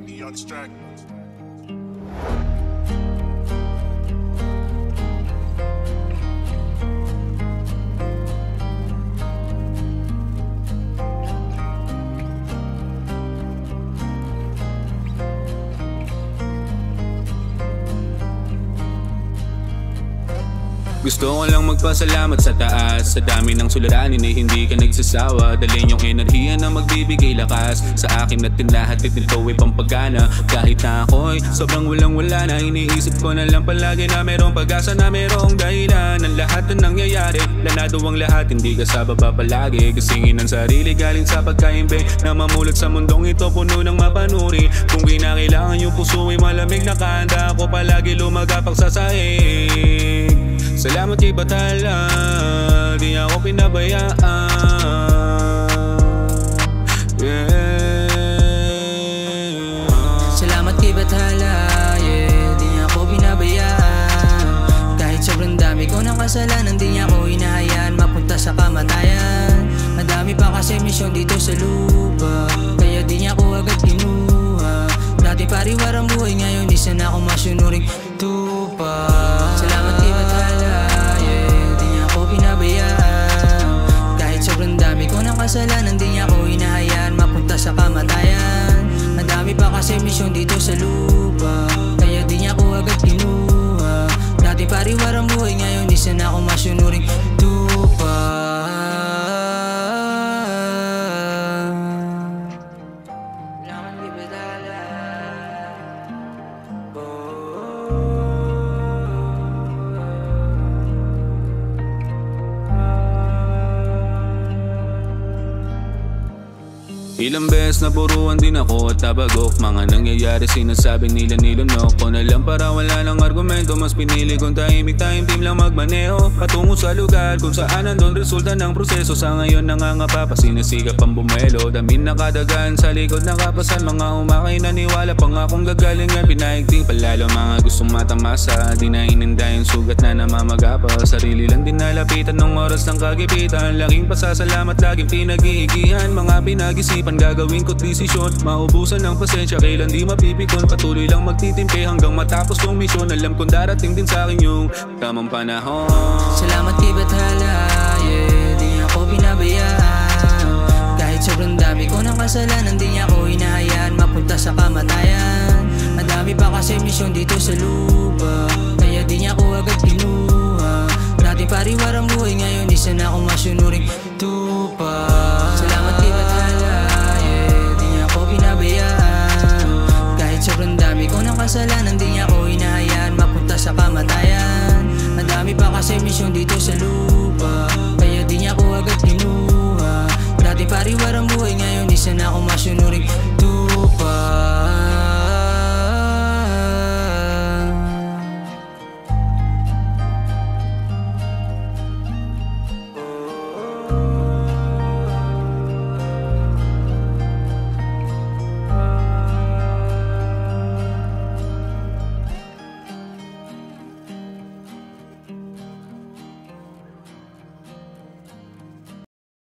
Neon Strike. Gusto ko lang magpasalamat sa taas. Sa dami ng suliranin ay hindi ka nagsasawa. Dalhin yung enerhiya na magbibigay lakas sa akin at tinahatid nito ay pampagana. Kahit na ako'y sobrang walang-wala na, iniisip ko na lang palagi na merong pag-asa, na merong dahilan ng lahat na nangyayari. Planado ang lahat, hindi ka sa baba palagi. Kasingin ang sarili galing sa pagkaimbe na mamulot sa mundong ito puno ng mapanuri. Kung kinakailangan yung puso ay malamig, nakahanda ako palagi lumagapang sa sahig. Salamat kay Bathala, di ako pinabayaan. Salamat kay Bathala, di niya ako pinabayaan. Kahit sobrang dami ko ng kasalanan, di niya ako hinahayaan mapunta sa kamatayan. Madami pa kasi misyon dito sa lupa, kaya di niya ako agad kinuha. Dati pariwarang buhay, ngayon isa na ako masunuring tupa. Salamat kay Bathala, di niya ako pinabayaan. Kahit sobrang dami ko ng kasalanan, di niya ako hinahayaan mapunta sa kamatayan. Madami pa kasi misyon dito sa lupa, kaya di niya ako agad kinuha. Dati pariwarang buhay, ngayon isa na ako masunuring tupa. Salamat kay Bathala. Ilang beses na buruan din ako at nabagok. Mga nangyayari sinasabi nila nilunok ko na lang para wala ng argumento. Mas pinili kong tahimik, time team lang magmaneho patungo sa lugar kung saan nandun resulta ng proseso. Sa ngayon nangangapa pa, sinisikap ang bumelo. Damin nakadagan sa likod nakapasan, mga umakay naniwala pang akong gagalingan. Pinaigting palalo mga gustong matamasa, di na ininda yung sugat na namamagapa. Sarili lang din nalapitan ng oras ng kagipitan. Laking pasasalamat, laging pinag-iigihan. Mga pinag-isipan gagawin ko't desisyon, maubusan ng pasensya, kailan di mapipikon. Patuloy lang magtitimpi hanggang matapos kong misyon. Alam kong darating din sa akin yung tamang panahon. Salamat kay Bathala, di niya ako pinabayaan. Kahit sobrang dami ko ng kasalanan, di niya ako hinahayaan mapunta sa kamatayan. Madami pa kasi misyon dito sa lupa, kaya di niya ako agad kinuha. Dati pariwarang buhay, ngayon isa na ako masunuring tupa. Salamat kay Bathala, kahit sobrang dami ko ng kasalanan, di niya ako hinahayaan mapunta sa kamatayan. Madami pa kasi misyon dito sa lupa, kaya di niya ako agad kinuha. Dati pariwarang buhay, ngayon isa na ako masunuring